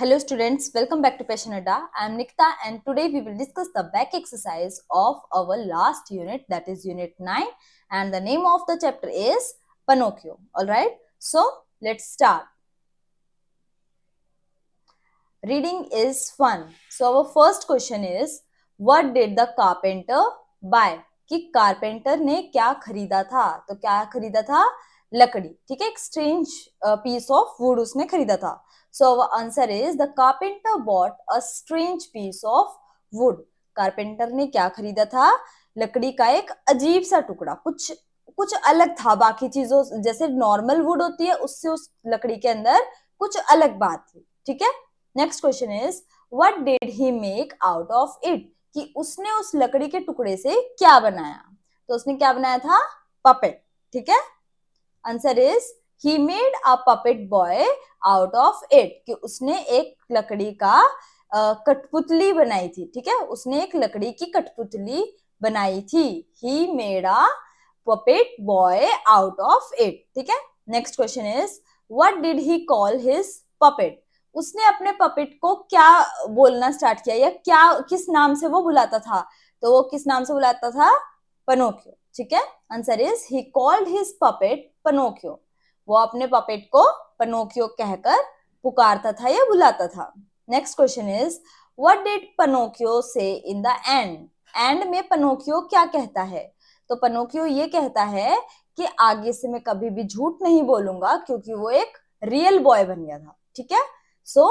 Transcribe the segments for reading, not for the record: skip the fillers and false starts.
Hello students, welcome back to Passion Adda. I am Nikita and today we will discuss the back exercise of our last unit, that is unit 9, and the name of the chapter is Pinocchio. Alright, so let's start. Reading is fun. So our first question is, what did the carpenter buy? कि carpenter ने क्या खरीदा था? तो क्या खरीदा था? लकड़ी. ठीक है, एक स्ट्रेंज पीस ऑफ वुड उसने खरीदा था. So our answer is the carpenter bought a strange piece of wood. Carpenter ने क्या खरीदा था? लकड़ी का एक अजीब सा टुकड़ा. कुछ कुछ अलग था बाकी चीजों, जैसे नॉर्मल वुड होती है उससे उस लकड़ी के अंदर कुछ अलग बात थी. ठीक है. Next question is what did he make out of it? कि उसने उस लकड़ी के टुकड़े से क्या बनाया? तो उसने क्या बनाया था? पपेट. ठीक है. Answer is he made a puppet boy out of it. कि उसने एक लकड़ी का कठपुतली बनाई थी. ठीक है, उसने एक लकड़ी की कठपुतली बनाई थी. He made a puppet boy out of it. ठीक है. Next question is what did he call his puppet? उसने अपने पपेट को क्या बोलना स्टार्ट किया, या क्या किस नाम से वो बुलाता था? तो वो किस नाम से बुलाता था? पिनोकियो. ठीक है. Answer is he called his puppet Pinocchio. वो अपने पपेट को पिनोकियो कहकर पुकारता था या बुलाता था. Next question is what did Pinocchio से इन द एंड? एंड में पिनोकियो क्या कहता है? तो पिनोकियो ये कहता है कि आगे से मैं कभी भी झूठ नहीं बोलूंगा, क्योंकि वो एक रियल बॉय बन गया था. ठीक है. So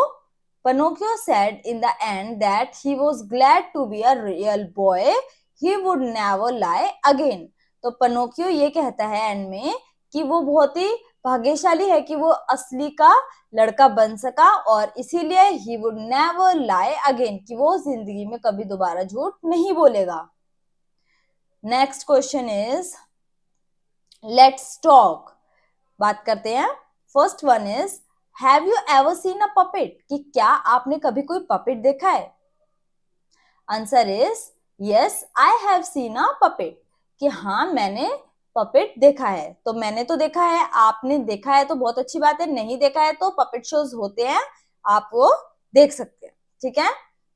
Pinocchio said in the end that he was glad to be a real boy. He would never lie again. तो Pinocchio ये कहता है एंड में कि वो बहुत ही भाग्यशाली है कि वो असली का लड़का बन सका, और इसीलिए he would never lie again, कि वो जिंदगी में कभी दोबारा झूठ नहीं बोलेगा. Next question is let's talk. बात करते हैं. First one is have you ever seen a puppet? कि क्या आपने कभी कोई पपेट देखा है? Answer is yes I have seen a puppet. कि हाँ मैंने पपेट देखा है. तो मैंने तो देखा है, आपने देखा है तो बहुत अच्छी बात है. नहीं देखा है तो पपेट शोज होते हैं, आप वो देख सकते हैं. ठीक है.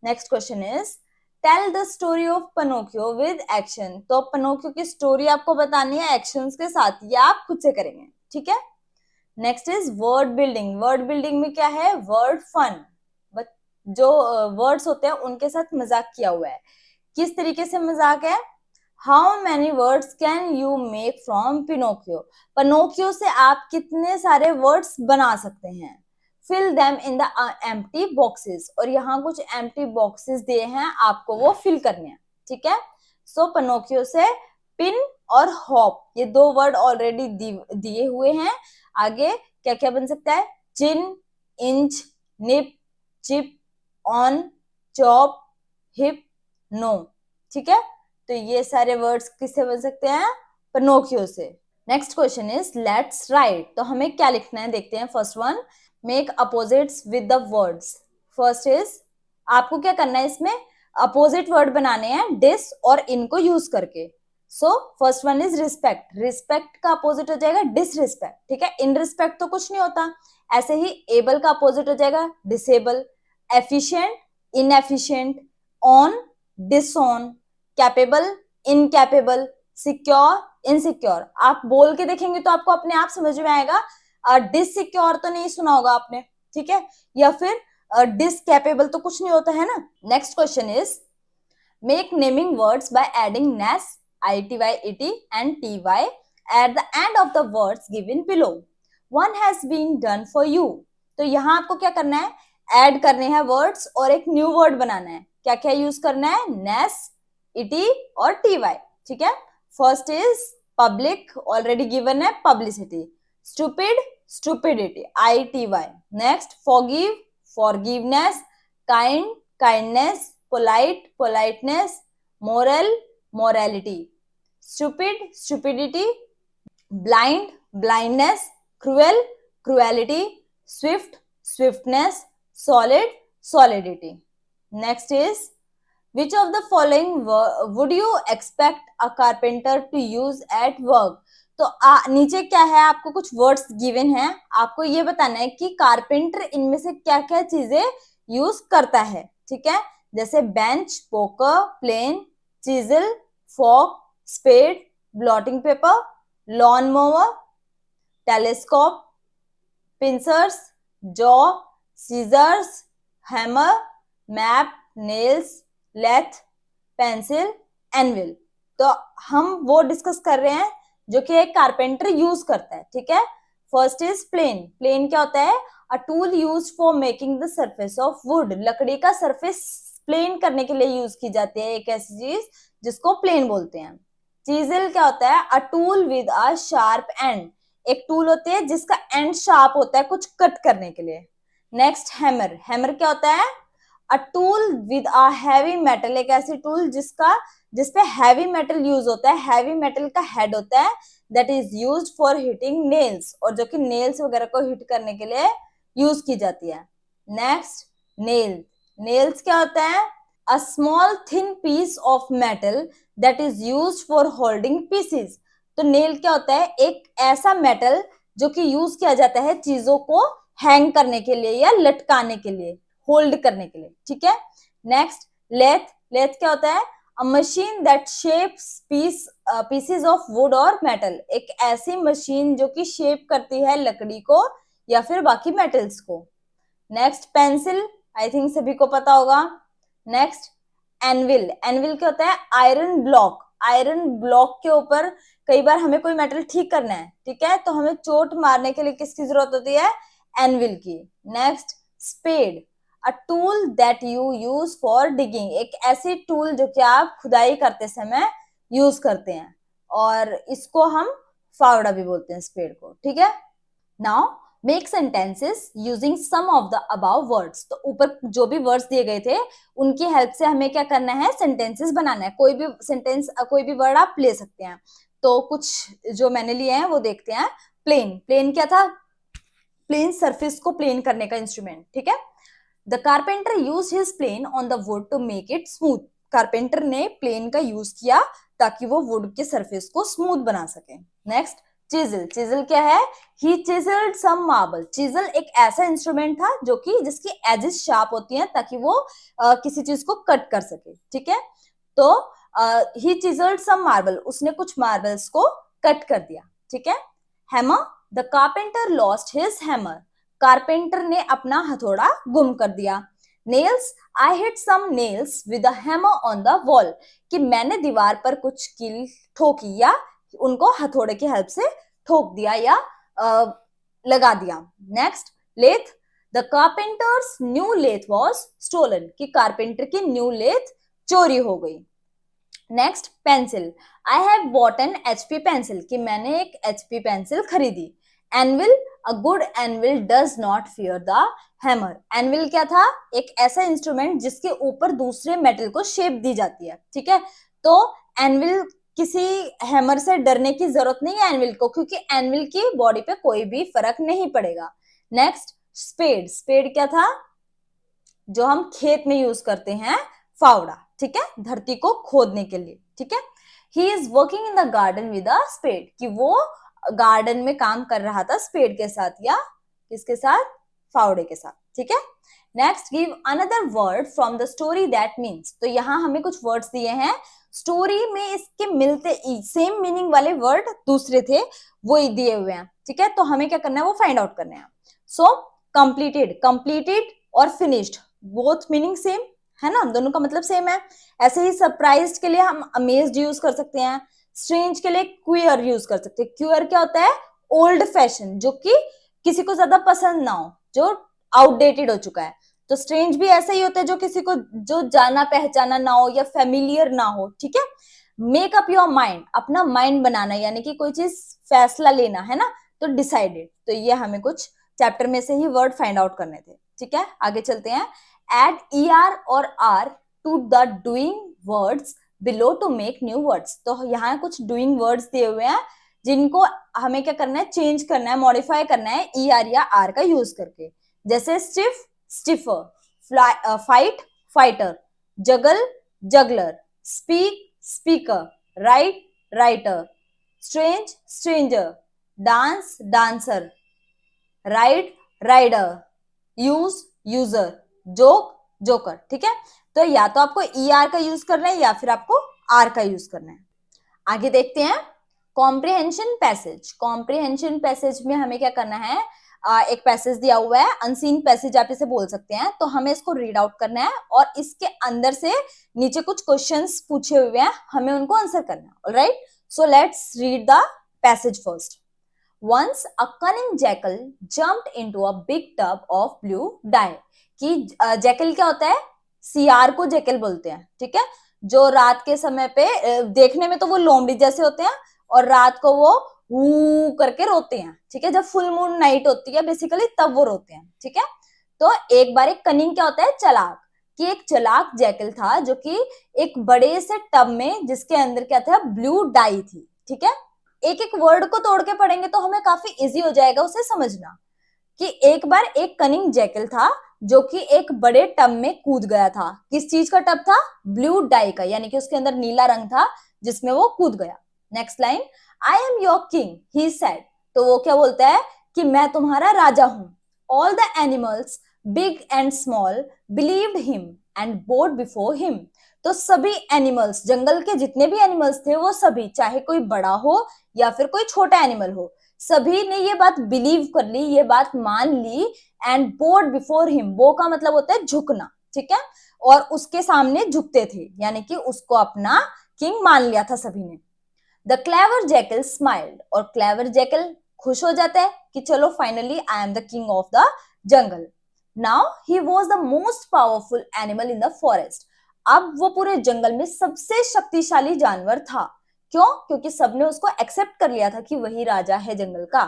Next question is tell the story of Pinocchio with action. तो पिनोकियो की स्टोरी आपको बतानी है एक्शंस के साथ, या आप खुद से करेंगे. ठीक है. Next is word building. Word building में क्या है? Word fun. जो वर्ड्स होते हैं उनके साथ मजाक किया हुआ है. किस तरीके से मजाक है? How many words can you make from Pinocchio? Pinocchio से आप कितने सारे वर्ड्स बना सकते हैं? Fill them in the empty boxes. और यहाँ कुछ एम्प्टी बॉक्सेस दिए हैं, आपको वो फिल करने हैं. ठीक है. सो पिनोकियो से पिन और हॉप, ये दो वर्ड ऑलरेडी दिए हुए हैं. आगे क्या क्या बन सकता है? Chin, inch, nip, chip, on, chop, hip, no. ठीक है. तो ये सारे वर्ड्स किससे बन सकते हैं? पिनोकियो से. Next question is let's write. तो हमें क्या लिखना है देखते हैं. First one, make opposites with the words. First is आपको क्या करना है, इसमें अपोजिट वर्ड बनाने हैं डिस और इनको यूज करके. So first one is respect. Respect का अपोजिट हो जाएगा डिसरिस्पेक्ट. ठीक है. इन रिस्पेक्ट तो कुछ नहीं होता. ऐसे ही एबल का अपोजिट हो जाएगा disable. Efficient, inefficient. On, डिसऑन. Capable, incapable. Secure, insecure. आप बोल के देखेंगे तो आपको अपने आप समझ में आएगा. डिससिक्योर तो नहीं सुना होगा आपने. ठीक है. या फिर डिसकैपेबल तो कुछ नहीं होता है ना. Next question is make naming words by adding ness, ITY, ET and TY at the end of the words given below. One has been done for you. तो यहाँ आपको क्या करना है? ऐड करने हैं वर्ड्स और एक न्यू वर्ड बनाना है. क्या क्या यूज करना है? नेस, इटी और TY. ठीक है. First is public, already given है, publicity. Stupid, stupidity, ITY. Next forgive, forgiveness. Kind, kindness. Polite, politeness. Moral, morality. Stupid, stupidity. Blind, blindness. Cruel, cruelty. Swift, swiftness. Solid, solidity. Next is which of the following would you expect a carpenter to use at work? तो नीचे क्या है, आपको कुछ words given है, आपको ये बताना है कि कारपेंटर इनमें से क्या क्या चीजें यूज करता है, ठीक है। जैसे bench, poker, plane, chisel, fork, spade, blotting paper, lawn mower, telescope, pincers, jaw, scissors, hammer, map, nails, lathe, pencil, anvil. तो हम वो डिस्कस कर रहे हैं जो कि एक कारपेंटर यूज करता है, ठीक है। First is plane. प्लेन क्या होता है? A tool use for making the surface of would. लकड़ी का सरफेस प्लेन करने के लिए यूज की जाती है एक ऐसी चीज जिसको प्लेन बोलते हैं। चीजल क्या होता है? A tool with a sharp and. एक टूल होती है जिसका एंड शार्प होता है कुछ कट करने के लिए। Next hammer. हैमर क्या होता है? A tool with a heavy metal. एक ऐसी टूल जिसपे हैवी मेटल यूज होता है, हैवी मेटल का हेड होता है, that is used for hitting nails, और जो कि नेल्स वगैरह को हिट करने के लिए यूज की जाती है। Next nail. नेल्स क्या होता है? A small thin piece of metal that is used for holding pieces. तो नेल क्या होता है? एक ऐसा मेटल जो कि यूज किया जाता है चीजों को हैंग करने के लिए या लटकाने के लिए, होल्ड करने के लिए, ठीक है। Next lathe. लेथ क्या होता है? अ machine that shapes pieces of would और मेटल। एक ऐसी मशीन जो कि शेप करती है लकड़ी को या फिर बाकी मेटल्स को। नेक्स्ट पेंसिल, आई थिंक सभी को पता होगा। Next anvil. एनविल क्या होता है? Iron block. आयरन ब्लॉक के ऊपर कई बार हमें कोई मेटल ठीक करना है, ठीक है, तो हमें चोट मारने के लिए किसकी जरूरत होती है? एनविल की। Next spade. A tool that you use for digging. एक ऐसी टूल जो कि आप खुदाई करते समय यूज करते हैं, और इसको हम फावड़ा भी बोलते हैं, स्पेड को, ठीक है। Now make sentences using some of the above words. तो ऊपर जो भी वर्ड्स दिए गए थे उनकी हेल्प से हमें क्या करना है? सेंटेंसेस बनाना है। कोई भी सेंटेंस, कोई भी वर्ड आप ले सकते हैं। तो कुछ जो मैंने लिए हैं वो देखते हैं। प्लेन। प्लेन क्या था? प्लेन सरफेस को प्लेन करने का इंस्ट्रूमेंट, ठीक है। The carpenter use his plane on the wood to make it smooth. Carpenter ने प्लेन का यूज किया ताकि वो वुड के सरफेस को स्मूथ बना सके। Next chisel. चिजल क्या है? ही चिजल्ड सम मार्बल। चिजल एक ऐसा इंस्ट्रूमेंट था जो कि जिसकी एजेस शार्प होती हैं ताकि वो किसी चीज को कट कर सके, ठीक है। तो ही चिजल्ड सम मार्बल, उसने कुछ मार्बल्स को कट कर दिया, ठीक है। Hammer. The carpenter lost his hammer. Carpenter ने अपना हथौड़ा गुम कर दिया। Nails. I hit some nails with a hammer on the wall. कि मैंने दीवार पर कुछ कील ठोकी या उनको हथौड़े की हेल्प से ठोक दिया या लगा दिया। Next lathe. The carpenter's new lathe was stolen. कि कारपेंटर की न्यू लेथ चोरी हो गई। Next pencil. I have bought an HP pencil. कि मैंने एक एचपी पेंसिल खरीदी। Anvil. A good anvil does not fear the hammer. Anvil क्या था? एक ऐसा इंस्ट्रूमेंट जिसके ऊपर दूसरे मेटल को शेप दी जाती है, ठीक है। तो एनविल, किसी हैमर से डरने की जरूरत नहीं है एनविल को, क्योंकि एनविल की बॉडी पे कोई भी फर्क नहीं पड़ेगा। Next spade. स्पेड क्या था? जो हम खेत में यूज करते हैं, फावड़ा, ठीक है, धरती को खोदने के लिए, ठीक है। He is working in the garden with a spade. कि वो गार्डन में काम कर रहा था स्पेड के साथ या किसके साथ? फावड़े के साथ, ठीक है। Next give another word from the story that means. तो यहाँ हमें कुछ वर्ड्स दिए हैं, स्टोरी में इसके मिलते सेम मीनिंग वाले वर्ड दूसरे थे, वो दिए हुए हैं, ठीक है। तो हमें क्या करना है? वो फाइंड आउट करने हैं। सो कंप्लीटेड। कंप्लीटेड और फिनिश्ड बोथ मीनिंग सेम है ना, दोनों का मतलब सेम है। ऐसे ही सरप्राइज्ड के लिए हम अमेज्ड यूज कर सकते हैं। स्ट्रेंज के लिए क्यूअर यूज कर सकते हैं। क्यूअर क्या होता है? ओल्ड फैशन, जो कि किसी को ज्यादा पसंद ना हो, जो आउटडेटेड हो चुका है। तो स्ट्रेंज भी ऐसा ही होता है जो किसी को जो जाना पहचाना ना हो या फेमिलियर ना हो, ठीक है। Make up your mind. अपना माइंड बनाना, यानी कि कोई चीज फैसला लेना है ना, तो डिसाइडेड। तो ये हमें कुछ चैप्टर में से ही वर्ड फाइंड आउट करने थे, ठीक है। आगे चलते हैं। एड er और r to the doing words below to make new words. तो यहाँ कुछ डूइंग वर्ड्स दिए हुए हैं जिनको हमें क्या करना है? चेंज करना है, मॉडिफाई करना है er या r का यूज करके। जैसे stiff, stiffer, fight, fighter, juggle, juggler, speak, speaker, write, writer, strange stranger, dance dancer, ride rider, use user, joke joker. ठीक है, तो या तो आपको ई आर का यूज करना है या फिर आपको आर का यूज करना है। आगे देखते हैं कॉम्प्रिहेंशन पैसेज। कॉम्प्रिहेंशन पैसेज में हमें क्या करना है, एक पैसेज दिया हुआ है, अनसीन पैसेज आप इसे बोल सकते हैं, तो हमें इसको रीड आउट करना है और इसके अंदर से नीचे कुछ क्वेश्चंस पूछे हुए हैं, हमें उनको आंसर करना है। Alright, so let's read the passage first. Once a cunning jackal jumped into a big tub of blue dye। कि जैकल क्या होता है, सियार को जैकल बोलते हैं। ठीक है, जो रात के समय पे देखने में तो वो लोमड़ी जैसे होते हैं और रात को वो हू करके रोते हैं। ठीक है, जब फुल मून नाइट होती है बेसिकली तब वो रोते हैं। ठीक है, तो एक बार एक कनिंग क्या होता है, चालाक, कि एक चालाक जैकल था जो कि एक बड़े से टब में जिसके अंदर क्या था, ब्लू डाई थी। ठीक है, एक एक वर्ड को तोड़ के पढ़ेंगे तो हमें काफी इजी हो जाएगा उसे समझना। कि एक बार एक कनिंग जैकल था जो कि एक बड़े टब में कूद गया था। किस चीज का टब था, ब्लू डाई का, यानी कि उसके अंदर नीला रंग था जिसमें वो कूद गया। Next line, I am your king he said. तो वो क्या बोलता है कि मैं तुम्हारा राजा हूं। All the animals big and small believed him and bowed before him. तो सभी एनिमल्स, जंगल के जितने भी एनिमल्स थे वो सभी, चाहे कोई बड़ा हो या फिर कोई छोटा एनिमल हो, सभी ने ये बात बिलीव कर ली, ये बात मान ली। एंड बोड बिफोर हिम, बो का मतलब होता है झुकना। ठीक है, और उसके सामने झुकते थे, यानी कि उसको अपना किंग मान लिया था सभी ने। द क्लेवर जैकल स्माइल्ड, और क्लेवर जैकल खुश हो जाता है कि चलो finally I am the king of the jungle. Now he was the most powerful animal in the forest. अब वो पूरे जंगल में सबसे शक्तिशाली जानवर था। क्यों, क्योंकि सबने उसको एक्सेप्ट कर लिया था कि वही राजा है जंगल का।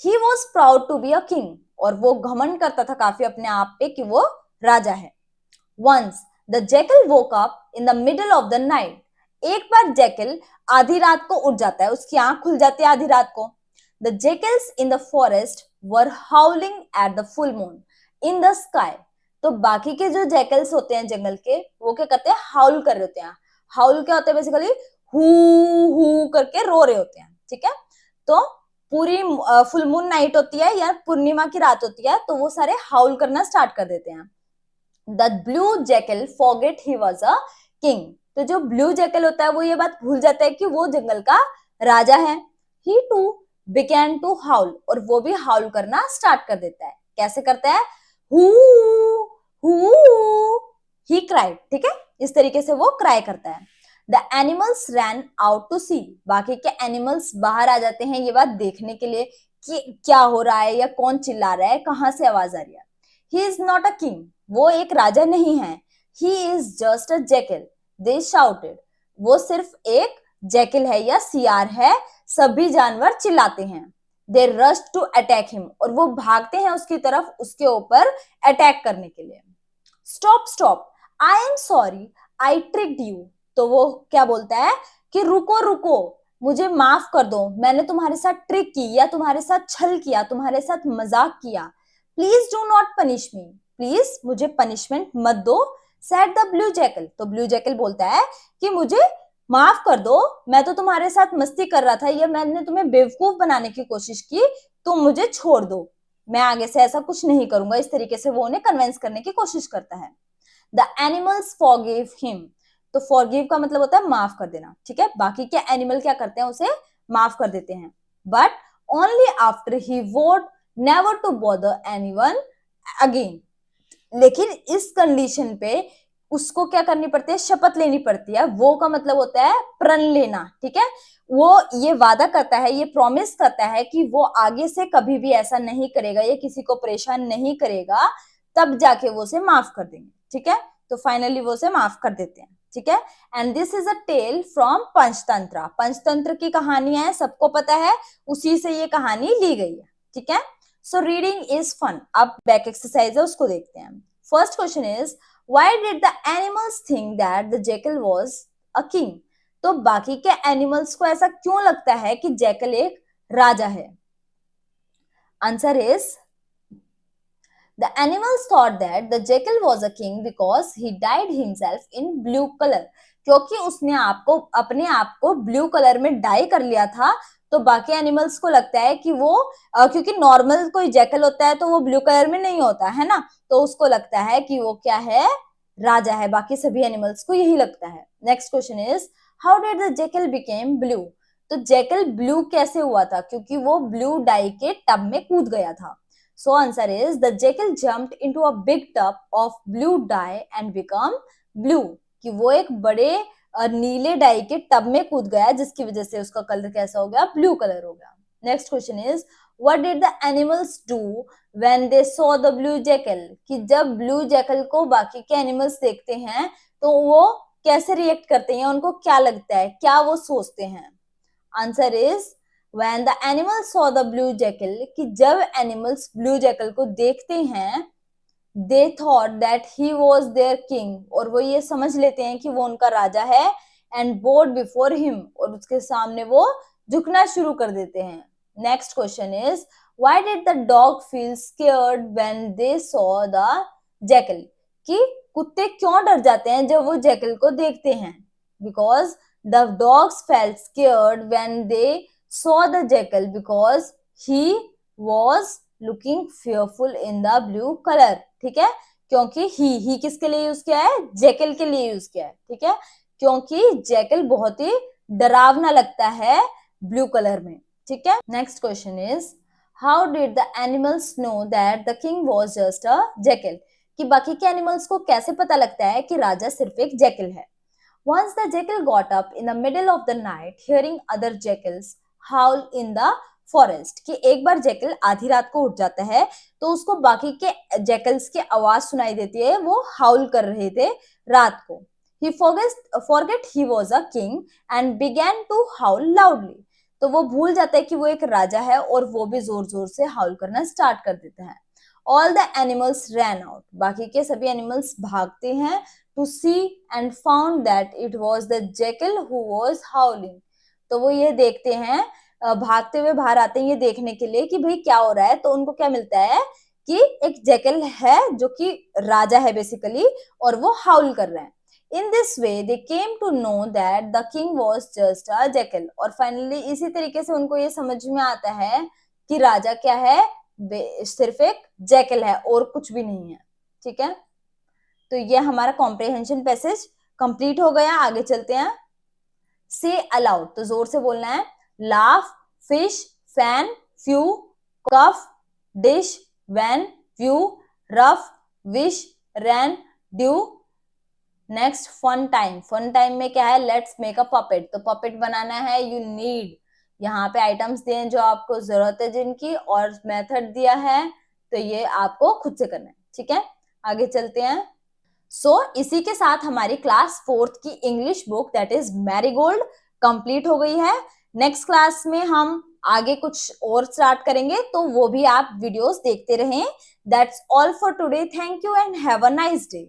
He was proud to be a king, और वो घमंड करता था काफी अपने आप पे कि वो राजा है। Once the jackal woke up in the middle of the night. एक बार जैकल आधी रात को उठ जाता है, उसकी आंख खुल जाती है आधी रात को। The jackals in the forest were हाउलिंग at the full moon in the sky. तो बाकी के जो जैकल्स होते हैं जंगल के, वो क्या करते हैं, हाउल कर रहे होते हैं। हाउल क्या होता है, बेसिकली हु हु करके रो रहे होते हैं। ठीक है, तो पूरी फुल मून नाइट होती है या पूर्णिमा की रात होती है तो वो सारे हाउल करना स्टार्ट कर देते हैं। The blue jackal forget he was a king. तो जो ब्लू जैकल होता है वो ये बात भूल जाता है कि वो जंगल का राजा है। ही टू बिगैन टू हाउल, और वो भी हाउल करना स्टार्ट कर देता है। कैसे करता है, हु हु ही क्राइड। ठीक है, इस तरीके से वो क्राई करता है। The animals ran out to see. बाकी के एनिमल्स बाहर आ जाते हैं ये बात देखने के लिए कि क्या हो रहा है या कौन चिल्ला रहा है, कहां से आवाज आ रही है। He is not a king, वो एक राजा नहीं है। He is just a jackal, they shouted. वो सिर्फ एक जैकल है या सियार है, सभी जानवर चिल्लाते हैं। दे रश टू अटैक हिम, और वो भागते हैं उसकी तरफ, उसके ऊपर अटैक करने के लिए। Stop stop, I am sorry I tricked you. तो वो क्या बोलता है कि रुको रुको, मुझे माफ कर दो, मैंने तुम्हारे साथ ट्रिक की या तुम्हारे साथ छल किया, तुम्हारे साथ मजाक किया। Please do not punish me, please मुझे पनिशमेंट मत दो। Said the blue jackal. तो ब्लू जैकल बोलता है कि मुझे माफ कर दो, मैं तो तुम्हारे साथ मस्ती कर रहा था, या मैंने तुम्हें बेवकूफ बनाने की कोशिश की, तुम मुझे छोड़ दो, मैं आगे से ऐसा कुछ नहीं करूंगा। इस तरीके से वो उन्हें कन्विंस करने की कोशिश करता है। The animals forgive him. तो फॉरगिव का मतलब होता है माफ कर देना। ठीक है, बाकी के एनिमल क्या करते हैं, उसे माफ कर देते हैं। But only after he vowed never to bother anyone again. लेकिन इस कंडीशन पे उसको क्या करनी पड़ती है, शपथ लेनी पड़ती है। वो का मतलब होता है प्रण लेना। ठीक है, वो ये वादा करता है, ये प्रॉमिस करता है कि वो आगे से कभी भी ऐसा नहीं करेगा, ये किसी को परेशान नहीं करेगा, तब जाके वो उसे माफ कर देंगे। ठीक है, तो फाइनली वो उसे माफ कर देते हैं। ठीक है, and this is a tale from Panchatantra. Panchatantra की कहानी है, सबको पता है, उसी से ये कहानी ली गई है। ठीक है, सो रीडिंग इज फन। अब बैक एक्सरसाइज है, उसको देखते हैं। First question is why did the animals think that the jackal was a king. तो बाकी के एनिमल्स को ऐसा क्यों लगता है कि जैकल एक राजा है। Answer is the animals thought that the jackal was a king because he dyed himself in blue color। क्योंकि उसने आपको अपने आप को ब्लू कलर में डाई कर लिया था, तो बाकी एनिमल्स को लगता है कि वो क्योंकि नॉर्मल कोई जैकल होता है तो वो ब्लू कलर में नहीं होता है ना, तो उसको लगता है कि वो क्या है, राजा है। बाकी सभी एनिमल्स को यही लगता है। Next question is how did the jackal became blue. तो जैकल ब्लू कैसे हुआ था, क्योंकि वो ब्लू डाई के टब में कूद गया था। So answer is the jackal jumped into a big tub of blue die and become blue, कि वो एक बड़े नीले डाई के टब में कूद गया, जिसकी वजह से उसका कलर कैसा हो गया, ब्लू कलर हो गया। Next question is what did the animals do when they saw the blue jackal, कि जब ब्लू जैकल को बाकी के एनिमल्स देखते हैं तो वो कैसे रिएक्ट करते हैं, उनको क्या लगता है, क्या वो सोचते हैं। Answer is when the animals saw the blue jackal, कि जब एनिमल्स ब्लू जैकल को देखते हैं, they thought that he was there king, और वो ये समझ लेते हैं कि वो उनका राजा है, एंड बोड बिफोर हिम, और उसके सामने वो झुकना शुरू कर देते हैं। Next question is why did the dog feel scared when they saw the jackal, कि कुत्ते क्यों डर जाते हैं जब वो जैकल को देखते हैं। Because the dogs felt scared when they saw the jackal because he was looking fearful in the blue colour. ठीक है, क्योंकि ही किसके लिए यूज किया है, जैकल के लिए यूज किया है। ठीक है, क्योंकि जैकल बहुत ही डरावना लगता है ब्लू कलर में। ठीक है, next question is how did the animals no that the king was just a jackal, कि बाकी के एनिमल्स को कैसे पता लगता है कि राजा सिर्फ एक जैकल है। Once the jackal got up in the middle of the night, hearing other jackals howl in the forest, कि एक बार जैकल आधी रात को उठ जाता है तो उसको बाकी के जैकल्स की आवाज सुनाई देती है, वो हाउल कर रहे थे रात को। He forget he was a king and began to howl loudly, तो वो भूल जाता है कि वो एक राजा है और वो भी जोर जोर से हाउल करना स्टार्ट कर देता है। All the animals ran out, बाकी के सभी एनिमल्स भागते हैं to see and found that it was the jackal who was howling, तो वो ये देखते हैं, भागते हुए बाहर आते हैं ये देखने के लिए कि भाई क्या हो रहा है, तो उनको क्या मिलता है कि एक जैकल है जो कि राजा है बेसिकली, और वो हाउल कर रहा है। In this way they came to know that the king was just a jackal, और फाइनली इसी तरीके से उनको ये समझ में आता है कि राजा क्या है, सिर्फ एक जैकल है और कुछ भी नहीं है। ठीक है, तो ये हमारा कॉम्प्रिहेंशन पैसेज कंप्लीट हो गया। आगे चलते हैं। से अलाउड, तो जोर से बोलना है। Laugh, fish, fan, few, cough, dish, van, view, rough, wish, ran, due. Next fun time, fun time में क्या है, लेट्स मेक अ पपेट, तो पपेट बनाना है यू नीड, यहाँ पे आइटम्स दिए जो आपको जरूरत है जिनकी, और मेथड दिया है, तो ये आपको खुद से करना है। ठीक है, आगे चलते हैं। इसी के साथ हमारी क्लास 4th की English book that is marigold complete हो गई है। नेक्स्ट क्लास में हम आगे कुछ और स्टार्ट करेंगे, तो वो भी आप वीडियोस देखते रहें। That's all for today, thank you and have a nice day.